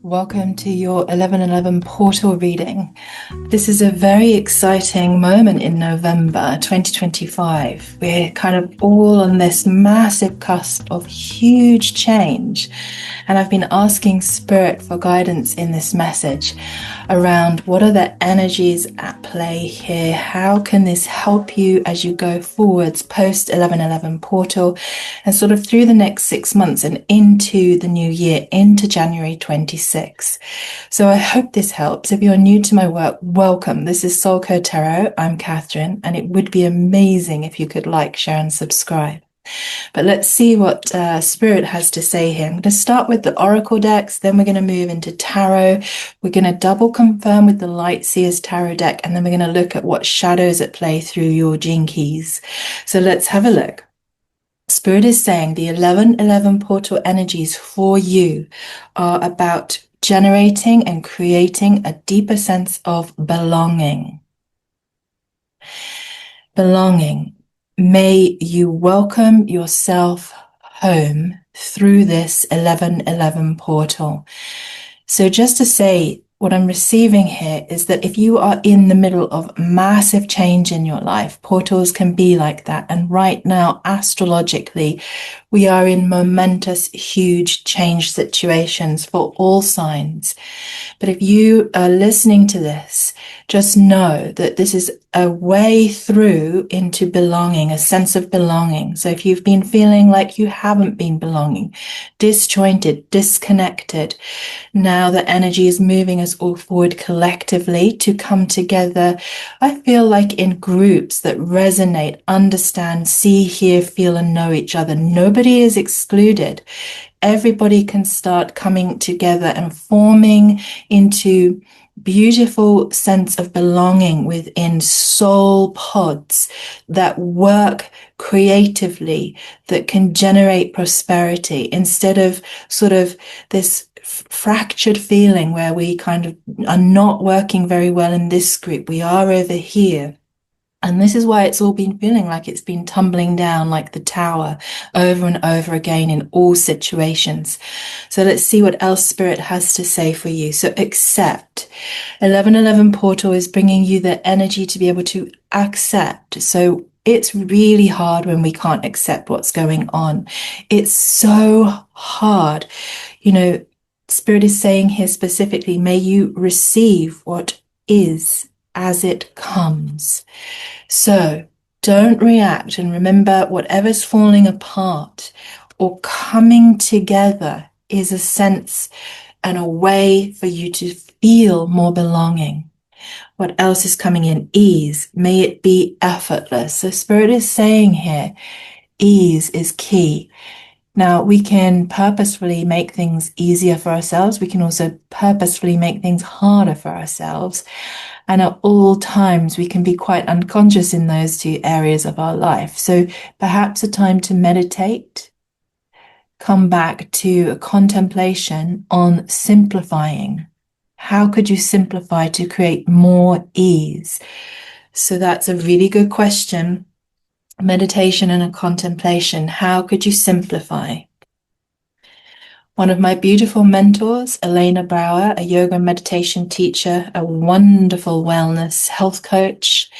Welcome to your 1111 portal reading. This is a very exciting moment in November 2025. We're kind of all on this massive cusp of huge change. And I've been asking Spirit for guidance in this message around what are the energies at play here? How can this help you as you go forwards post 1111 portal and sort of through the next 6 months and into the new year, into January 26? So I hope this helps. If you're new to my work, welcome. This is Soul Code Tarot. I'm Catherine, and it would be amazing if you could like, share, and subscribe. But let's see what Spirit has to say here. I'm going to start with the Oracle decks, then we're going to move into Tarot. We're going to double confirm with the Light Seers Tarot deck, and then we're going to look at what shadows at play through your gene keys. So let's have a look. Spirit is saying the 1111 portal energies for you are about generating and creating a deeper sense of belonging. Belonging. May you welcome yourself home through this 1111 portal. So just to say, what I'm receiving here is that if you are in the middle of massive change in your life, portals can be like that. And right now, astrologically, we are in momentous, huge change situations for all signs. But if you are listening to this, just know that this is a way through into belonging, a sense of belonging. So if you've been feeling like you haven't been belonging, disjointed, disconnected, now the energy is moving us all forward collectively to come together. I feel like in groups that resonate, understand, see, hear, feel, and know each other. Nobody is excluded. Everybody can start coming together and forming into beautiful sense of belonging within soul pods that work creatively, that can generate prosperity instead of sort of this fractured feeling where we kind of are not working very well in this group. We are over here. And this is why it's all been feeling like it's been tumbling down like the tower over and over again in all situations. So let's see what else Spirit has to say for you. So accept. 1111 portal is bringing you the energy to be able to accept. So it's really hard when we can't accept what's going on. It's so hard. You know, Spirit is saying here specifically, may you receive what is as it comes. So don't react, and remember, whatever's falling apart or coming together is a sense and a way for you to feel more belonging. What else is coming in? Ease. May it be effortless. So Spirit is saying here, ease is key. Now, we can purposefully make things easier for ourselves. We can also purposefully make things harder for ourselves. And at all times, we can be quite unconscious in those two areas of our life. So perhaps a time to meditate, come back to a contemplation on simplifying. How could you simplify to create more ease? So that's a really good question. Meditation and a contemplation. How could you simplify? One of my beautiful mentors, Elena Brower, a yoga and meditation teacher, a wonderful wellness health coach,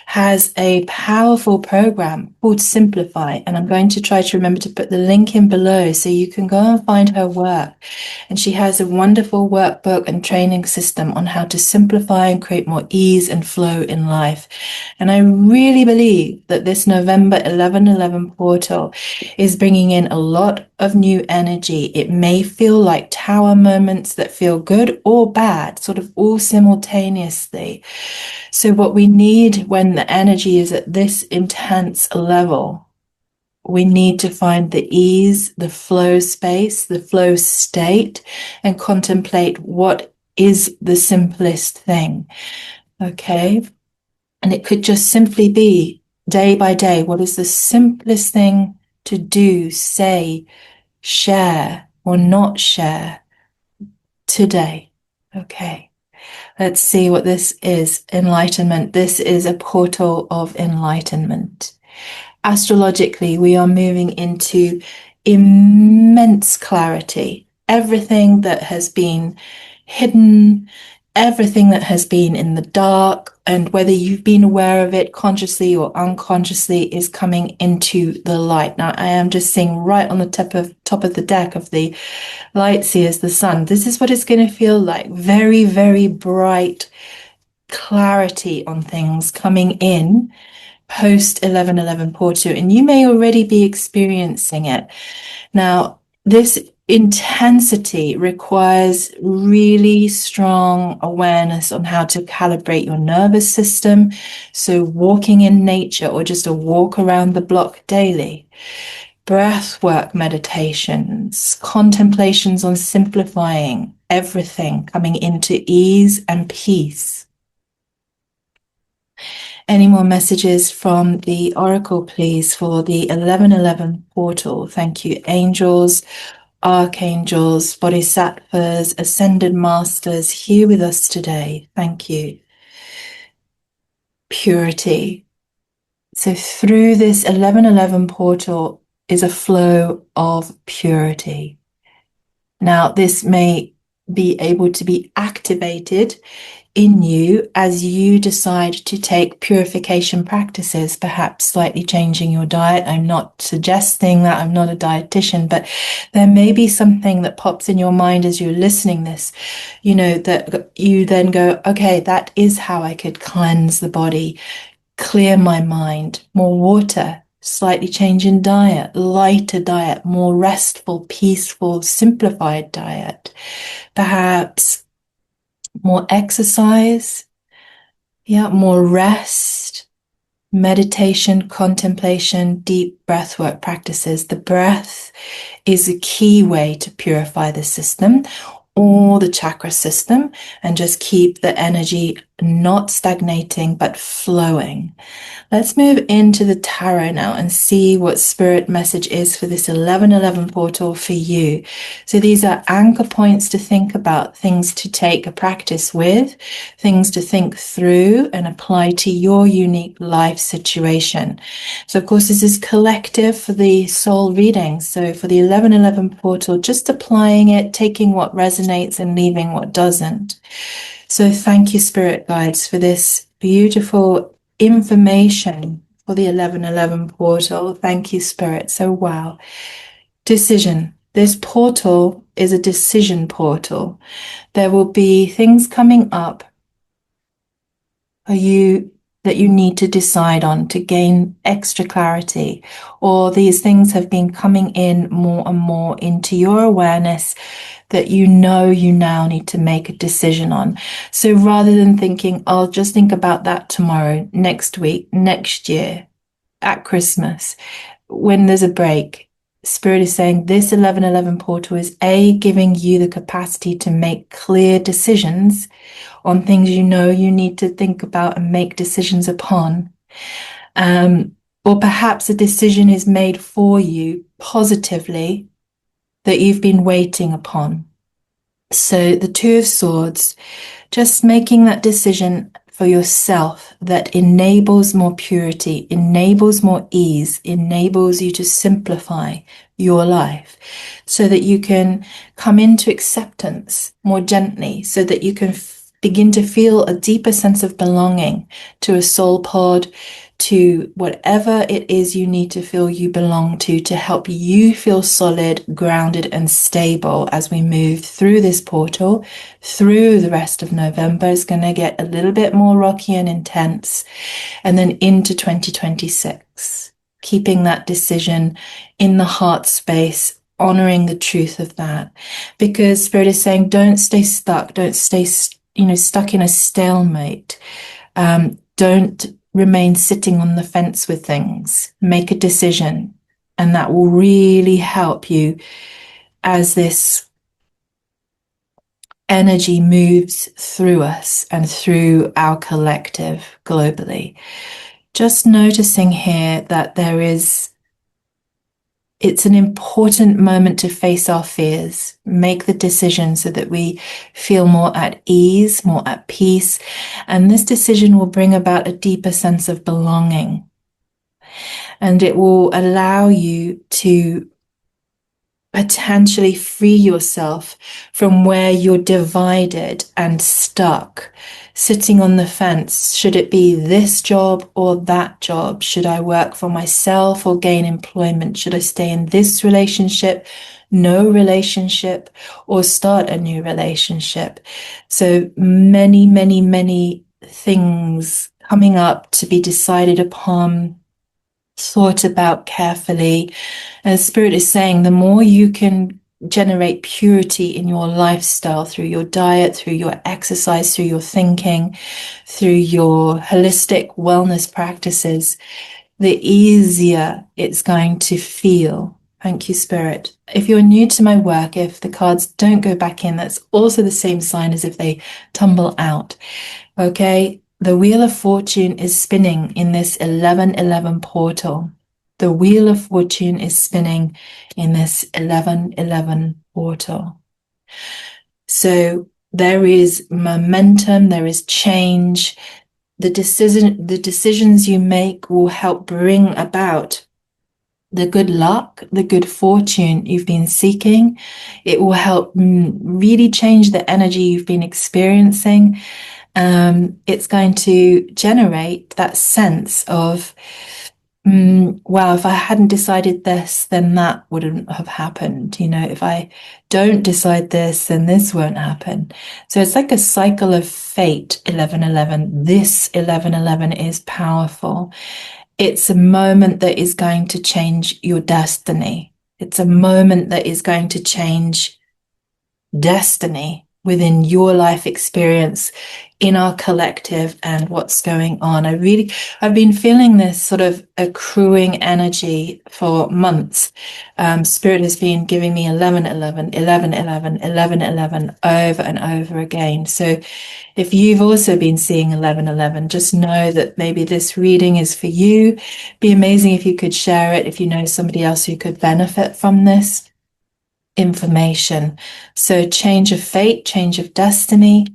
has a powerful program called Simplify. And I'm going to try to remember to put the link in below so you can go and find her work. And she has a wonderful workbook and training system on how to simplify and create more ease and flow in life. And I really believe that this November 1111 portal is bringing in a lot of new energy. It may feel like tower moments that feel good or bad, sort of all simultaneously. So what we need when the energy is at this intense level, we need to find the ease, the flow space, the flow state, and contemplate what is the simplest thing. Okay? And it could just simply be day by day, what is the simplest thing to do, say, share, or not share today? Okay. Let's see what this is. Enlightenment. This is a portal of enlightenment. Astrologically, we are moving into immense clarity. everything that has been hidden, everything that has been in the dark, and whether you've been aware of it consciously or unconsciously, is coming into the light. Now, I am just seeing right on the top of the deck of the light seers, the sun. This is what it's going to feel like. Very, very bright clarity on things coming in post 11:11 portal, and you may already be experiencing it. Now, this intensity requires really strong awareness on how to calibrate your nervous system. So walking in nature or just a walk around the block daily, breath work meditations, contemplations on simplifying everything, coming into ease and peace. Any more messages from the Oracle, please, for the 11:11 portal? Thank you, angels, archangels, bodhisattvas, ascended masters here with us today. Thank you. Purity. So through this 11:11 portal is a flow of purity. Now, this may be able to be activated in you as you decide to take purification practices, perhaps slightly changing your diet. I'm not suggesting that, I'm not a dietitian, but there may be something that pops in your mind as you're listening this, that you then go, okay, that is how I could cleanse the body, clear my mind, more water, slightly change in diet, lighter diet, more restful, peaceful, simplified diet, perhaps more exercise, more rest, meditation, contemplation, deep breathwork practices. The breath is a key way to purify the system or the chakra system and just keep the energy not stagnating but flowing. Let's move into the tarot now and see what spirit message is for this 11:11 portal for you. So these are anchor points to think about, things to take a practice with, things to think through and apply to your unique life situation. So of course, this is collective for the soul reading. So for the 11:11 portal, just applying it, taking what resonates and leaving what doesn't. So thank you, spirit guides, for this beautiful information for the 11:11 portal. Thank you, spirit. So wow. Decision. This portal is a decision portal. There will be things coming up for you that you need to decide on to gain extra clarity, or these things have been coming in more and more into your awareness that you now need to make a decision on. So rather than thinking, I'll just think about that tomorrow, next week, next year, at Christmas, when there's a break, Spirit is saying this 11:11 portal is giving you the capacity to make clear decisions on things you need to think about and make decisions upon. Or perhaps a decision is made for you positively that you've been waiting upon. So the Two of Swords, just making that decision for yourself that enables more purity, enables more ease, enables you to simplify your life so that you can come into acceptance more gently, so that you can begin to feel a deeper sense of belonging to a soul pod, to whatever it is you need to feel you belong to help you feel solid, grounded, and stable as we move through this portal, through the rest of November. It's going to get a little bit more rocky and intense, and then into 2026, keeping that decision in the heart space, honoring the truth of that, because Spirit is saying, don't stay stuck, don't stay stuck in a stalemate. Don't remain sitting on the fence with things. Make a decision, and that will really help you as this energy moves through us and through our collective globally. Just noticing here that it's an important moment to face our fears, make the decision so that we feel more at ease, more at peace. And this decision will bring about a deeper sense of belonging. And it will allow you to potentially free yourself from where you're divided and stuck, sitting on the fence. Should it be this job or that job? Should I work for myself or gain employment? Should I stay in this relationship, no relationship, or start a new relationship? So many, many, many things coming up to be decided upon, thought about carefully. As Spirit is saying, the more you can generate purity in your lifestyle through your diet, through your exercise, through your thinking, through your holistic wellness practices, the easier it's going to feel. Thank you, Spirit. If you're new to my work, if the cards don't go back in, that's also the same sign as if they tumble out. Okay, the Wheel of Fortune is spinning in this 1111 portal. The Wheel of Fortune is spinning in this 1111 portal. So there is momentum, there is change. The decisions you make will help bring about the good luck, the good fortune you've been seeking. It will help really change the energy you've been experiencing. It's going to generate that sense of, wow, if I hadn't decided this, then that wouldn't have happened. You know, if I don't decide this, then this won't happen. So it's like a cycle of fate, 1111. This 1111 is powerful. It's a moment that is going to change your destiny. It's a moment that is going to change destiny within your life experience, in our collective, and what's going on. I've been feeling this sort of accruing energy for months. Spirit has been giving me 1111, 1111, 1111 over and over again. So if you've also been seeing 1111, just know that maybe this reading is for you. It'd be amazing if you could share it, if you know somebody else who could benefit from this information. So change of fate, change of destiny,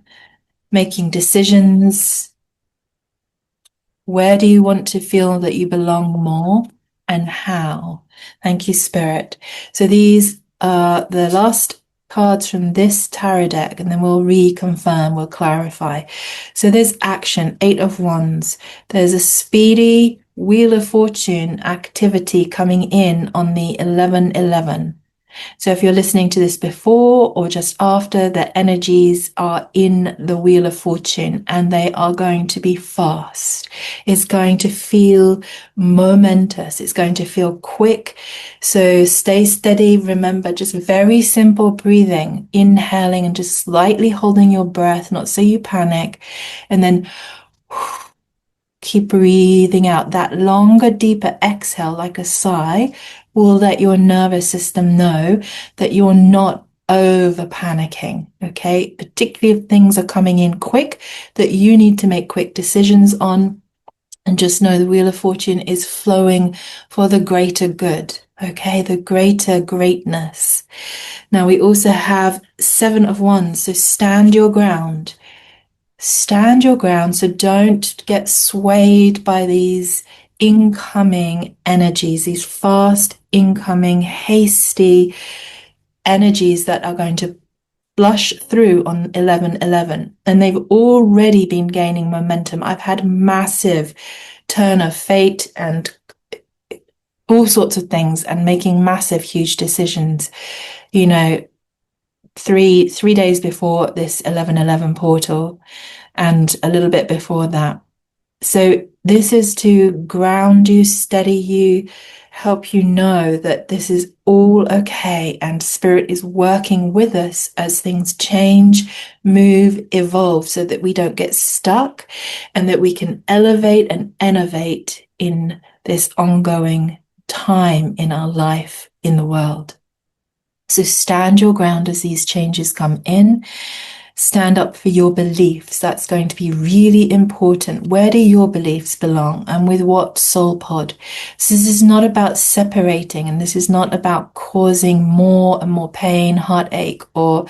making decisions. Where do you want to feel that you belong more, and how? Thank you, Spirit. So these are the last cards from this tarot deck, and then we'll reconfirm, we'll clarify. So there's action, 8 of Wands. There's a speedy Wheel of Fortune activity coming in on the 1111. So if you're listening to this before or just after, the energies are in the Wheel of Fortune and they are going to be fast. It's going to feel momentous. It's going to feel quick. So stay steady. Remember, just very simple breathing, inhaling and just slightly holding your breath, not so you panic. And then keep breathing out. That longer, deeper exhale, like a sigh, will let your nervous system know that you're not over panicking, okay? Particularly if things are coming in quick that you need to make quick decisions on. And just know the Wheel of Fortune is flowing for the greater good, okay? The greater greatness. Now we also have 7 of Wands, so stand your ground. Stand your ground, so don't get swayed by these incoming energies, these fast incoming, hasty energies that are going to flush through on 1111. And they've already been gaining momentum. I've had massive turn of fate and all sorts of things, and making massive, huge decisions. You know, three days before this 1111 portal and a little bit before that. So this is to ground you, steady you, help you know that this is all okay, and Spirit is working with us as things change, move, evolve, so that we don't get stuck and that we can elevate and innovate in this ongoing time in our life, in the world. So stand your ground as these changes come in. Stand up for your beliefs. That's going to be really important. Where do your beliefs belong, and with what soul pod? So this is not about separating, and this is not about causing more and more pain, heartache, or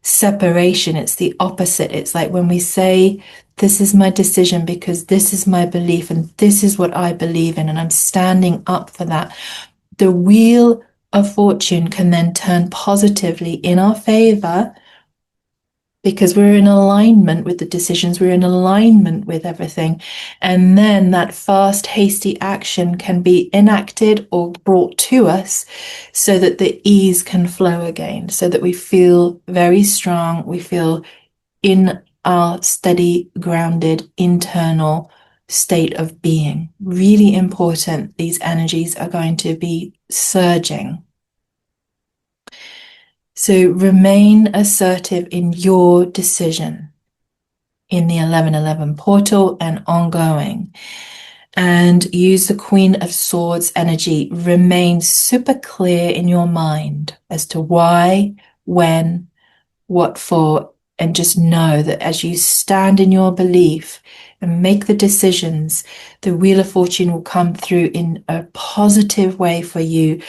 separation. It's the opposite. It's like when we say, this is my decision because this is my belief and this is what I believe in, and I'm standing up for that. The Wheel of fortune can then turn positively in our favor because we're in alignment with the decisions, we're in alignment with everything. And then that fast, hasty action can be enacted or brought to us so that the ease can flow again, so that we feel very strong, we feel in our steady, grounded, internal state of being. Really important. These energies are going to be surging. So remain assertive in your decision in the 1111 portal and ongoing. And use the Queen of Swords energy. Remain super clear in your mind as to why, when, what for, and just know that as you stand in your belief and make the decisions, the Wheel of Fortune will come through in a positive way for you,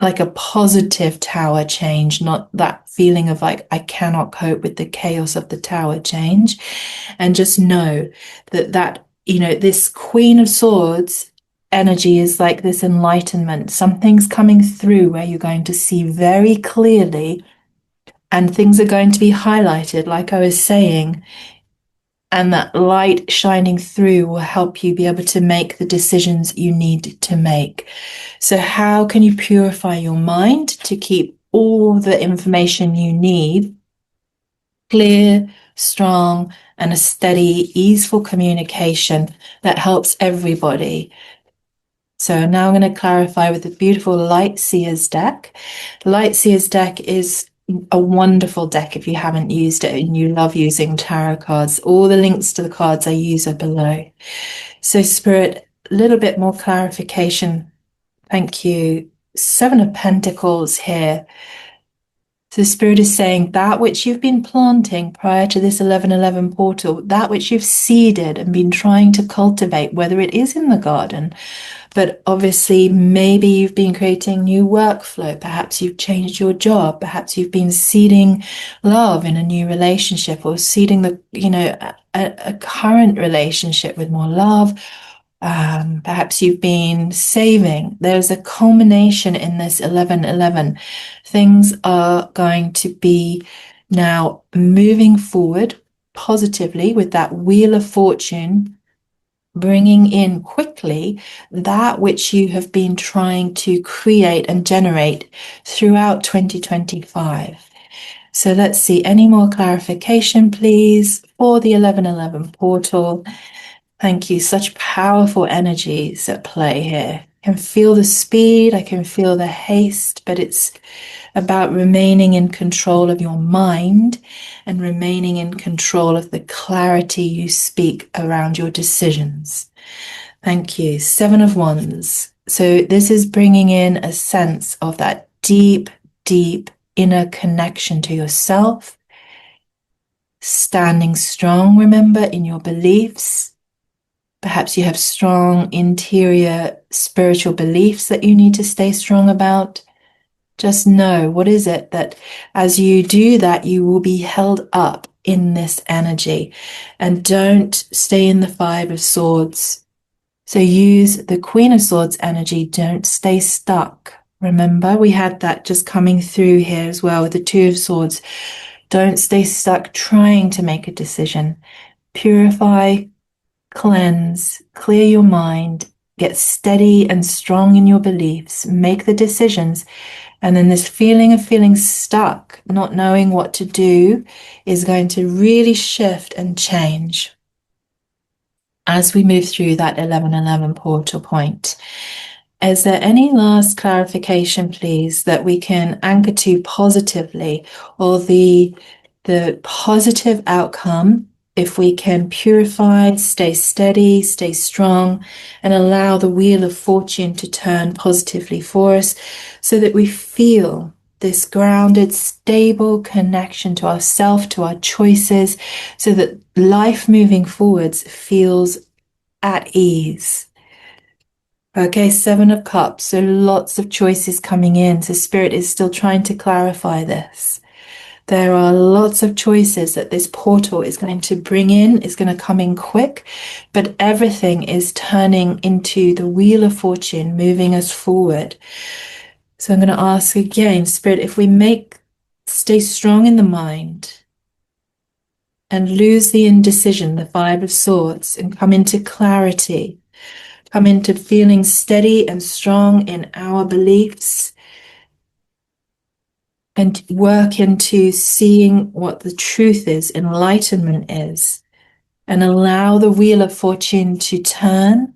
like a positive tower change, not that feeling of like, I cannot cope with the chaos of the tower change. And just know that, this Queen of Swords energy is like this enlightenment. Something's coming through where you're going to see very clearly and things are going to be highlighted, like I was saying, and that light shining through will help you be able to make the decisions you need to make. So how can you purify your mind to keep all the information you need clear, strong, and a steady, easeful communication that helps everybody? So now I'm going to clarify with the beautiful Light Seers deck. Light Seers deck is a wonderful deck if you haven't used it and you love using tarot cards. All the links to the cards I use are below. So Spirit, a little bit more clarification. Thank you. Seven of Pentacles here. So the Spirit is saying that which you've been planting prior to this 1111 portal, that which you've seeded and been trying to cultivate, whether it is in the garden, but obviously maybe you've been creating new workflow, perhaps you've changed your job, perhaps you've been seeding love in a new relationship or seeding a current relationship with more love. Perhaps you've been saving. There's a culmination in this 1111. Things are going to be now moving forward positively with that Wheel of Fortune, bringing in quickly that which you have been trying to create and generate throughout 2025. So let's see, any more clarification, please, for the 1111 portal. Thank you. Such powerful energies at play here. I can feel the speed, I can feel the haste, but it's about remaining in control of your mind and remaining in control of the clarity you speak around your decisions. Thank you. Seven of Wands. So this is bringing in a sense of that deep, deep inner connection to yourself, standing strong, remember, in your beliefs. Perhaps you have strong interior spiritual beliefs that you need to stay strong about. Just know, what is it that as you do that, you will be held up in this energy. And don't stay in the Five of Swords. So use the Queen of Swords energy. Don't stay stuck. Remember, we had that just coming through here as well with the Two of Swords. Don't stay stuck trying to make a decision. Purify, cleanse, clear your mind, get steady and strong in your beliefs, make the decisions. And then this feeling of feeling stuck, not knowing what to do, is going to really shift and change as we move through that 1111 portal point. Is there any last clarification, please, that we can anchor to positively, or the positive outcome if we can purify, stay steady, stay strong, and allow the Wheel of Fortune to turn positively for us so that we feel this grounded, stable connection to ourselves, to our choices, so that life moving forwards feels at ease. Okay, Seven of Cups, so lots of choices coming in. So Spirit is still trying to clarify this. There are lots of choices that this portal is going to bring in, is going to come in quick, but everything is turning into the Wheel of Fortune, moving us forward. So I'm going to ask again, Spirit, if we stay strong in the mind and lose the indecision, the Five of Swords, and come into clarity, come into feeling steady and strong in our beliefs, and work into seeing what the truth is, enlightenment is, and allow the wheel of fortune to turn.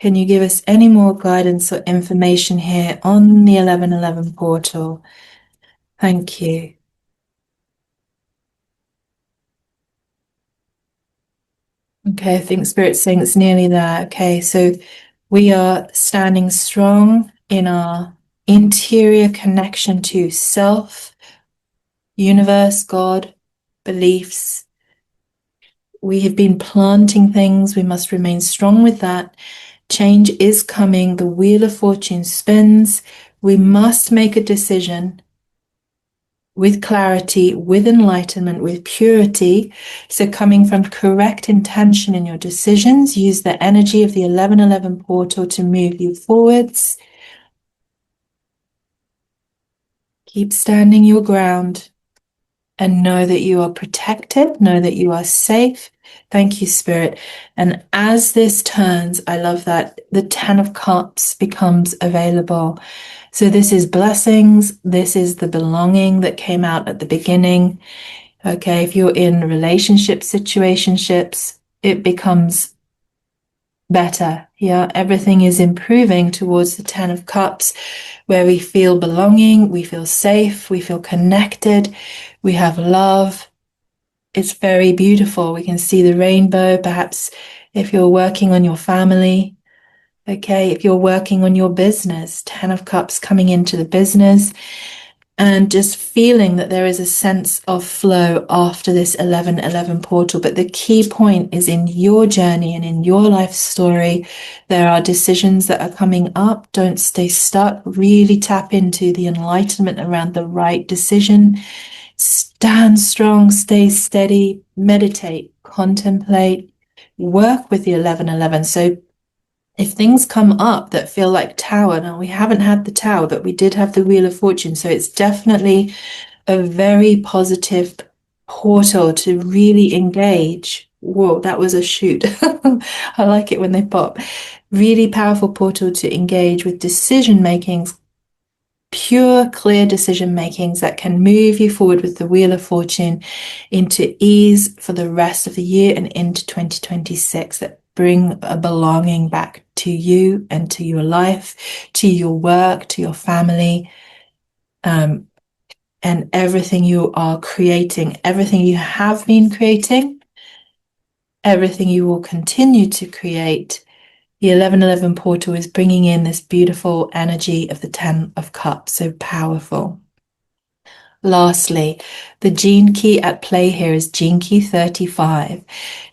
Can you give us any more guidance or information here on the 1111 portal? Thank you. Okay, I think Spirit's saying it's nearly there. Okay, so we are standing strong in our interior connection to self, universe, God, beliefs. We have been planting things. We must remain strong with that. Change is coming. The wheel of fortune spins. We must make a decision with clarity, with enlightenment, with purity. So coming from correct intention in your decisions, use the energy of the 1111 portal to move you forwards. Keep standing your ground and know that you are protected, know that you are safe. Thank you, Spirit. And as this turns, I love that the 10 of Cups becomes available. So this is blessings. This is the belonging that came out at the beginning. Okay, if you're in relationships, situationships, it becomes better. Yeah, everything is improving towards the 10 of Cups, where we feel belonging, we feel safe, we feel connected, we have love. It's very beautiful. We can see the rainbow. Perhaps if you're working on your family, okay, if you're working on your business, 10 of Cups coming into the business, and just feeling that there is a sense of flow after this 1111 portal. But the key point is in your journey and in your life story, there are decisions that are coming up. Don't stay stuck. Really tap into the enlightenment around the right decision. Stand strong, stay steady, meditate, contemplate, work with the 1111. So if things come up that feel like Tower, now we haven't had the Tower, but we did have the Wheel of Fortune. So it's definitely a very positive portal to really engage. Whoa, that was a shoot. I like it when they pop. Really powerful portal to engage with decision makings, pure, clear decision makings that can move you forward with the Wheel of Fortune into ease for the rest of the year and into 2026, that bring a belonging back to you and to your life, to your work, to your family, and everything you are creating, everything you have been creating, everything you will continue to create. The 1111 portal is bringing in this beautiful energy of the 10 of Cups, so powerful. Lastly, the gene key at play here is gene key 35.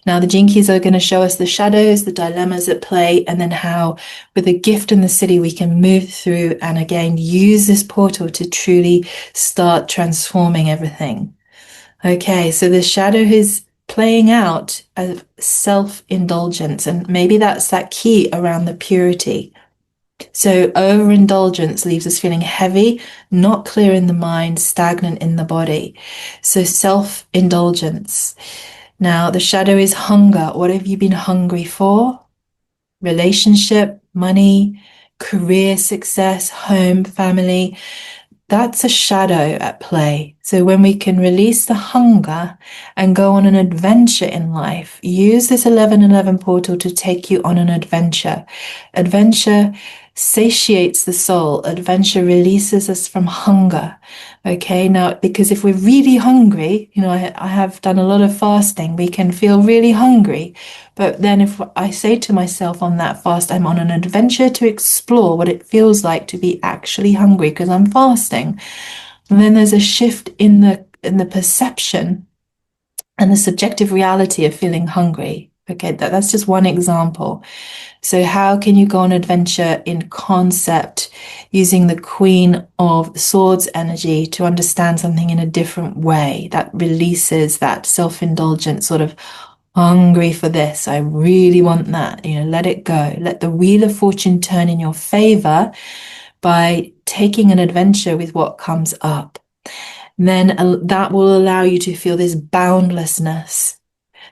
Now, the gene keys are going to show us the shadows, the dilemmas at play, and then how, with a gift in the siddhi, we can move through and again use this portal to truly start transforming everything. Okay, so the shadow is playing out of self-indulgence, and maybe that's that key around the purity. So overindulgence leaves us feeling heavy, not clear in the mind, stagnant in the body. So self-indulgence. Now, the shadow is hunger. What have you been hungry for? Relationship, money, career success, home, family. That's a shadow at play. So when we can release the hunger and go on an adventure in life, use this 1111 portal to take you on an adventure. Adventure satiates the soul. Adventure releases us from hunger. Okay, now, because if we're really hungry, I have done a lot of fasting, we can feel really hungry. But then if I say to myself on that fast, I'm on an adventure to explore what it feels like to be actually hungry because I'm fasting. And then there's a shift in the perception and the subjective reality of feeling hungry. Okay, that's just one example. So how can you go on adventure in concept using the Queen of Swords energy to understand something in a different way that releases that self-indulgent sort of hungry for this. I really want that. Let it go. Let the wheel of fortune turn in your favor by taking an adventure with what comes up. Then that will allow you to feel this boundlessness.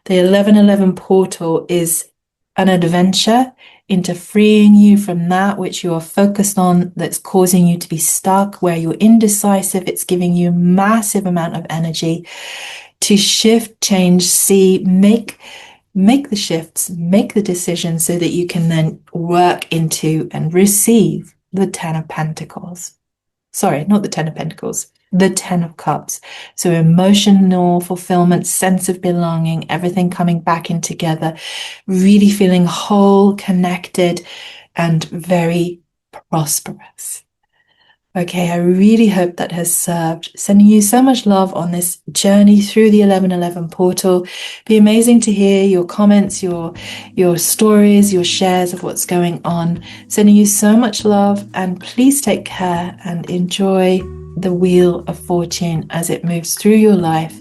The 1111 portal is an adventure into freeing you from that which you are focused on, that's causing you to be stuck, where you're indecisive. It's giving you a massive amount of energy to shift, change, see, make the shifts, make the decisions, so that you can then work into and receive the 10 of Pentacles. Sorry, not the 10 of Pentacles, the 10 of Cups. So emotional fulfillment, sense of belonging, everything coming back in together, really feeling whole, connected, and very prosperous. Okay, I really hope that has served. Sending you so much love on this journey through the 1111 portal. It'd be amazing to hear your comments, your stories, your shares of what's going on. Sending you so much love, and please take care and enjoy the Wheel of Fortune as it moves through your life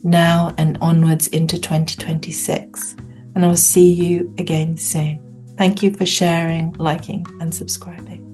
now and onwards into 2026. And I'll see you again soon. Thank you for sharing, liking, and subscribing.